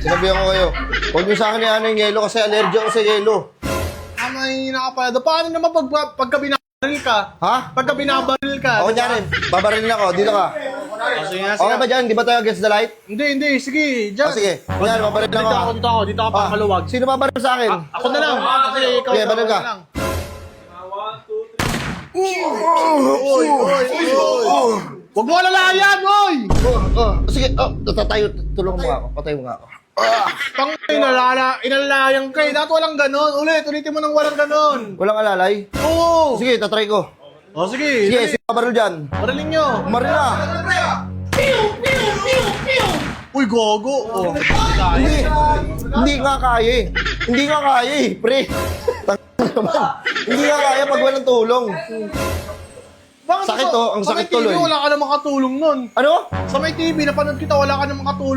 Sinabihan ko kayo. Huwag niyo sa akin yung yung yelo kasi allergy ako sa yelo. Ano yung nakapalado? Paano naman pagka binabaril ka? Ha? Pagka binabaril ka? Ako dyan rin. Babarilin ako. Dito ka. Sige nga, Okay ba dyan? Di ba tayo against the light? Hindi. Sige, dyan. Sige. Yan, babaril lang ako. Dito ako para maluwag. Sino babaril sa akin? Ako na lang. Kasi ikaw Okay, baril ka. lang. Huwag mo alalayan, oy! Sige, tayo. Tulungan mo nga ako. Patay mo nga ako. Pang inalalayang ka eh. Dato walang ganon. Ulitin mo nang walang ganon. Walang alalay? Oo. Sige, tatry ko. O sige. Sige, sino babaril dyan? Barilin nyo. Maril na. Uy, gogo. Oh. Hindi nga kaya eh. Hindi nga kaya eh, pre. Naman. Hindi nga kaya pag walang tulong. Bakit Sakit to, ang sakit tuloy. Wala ka namang katulong nun. Ano? Sa may TV, napanood kita, wala ka namang katulong.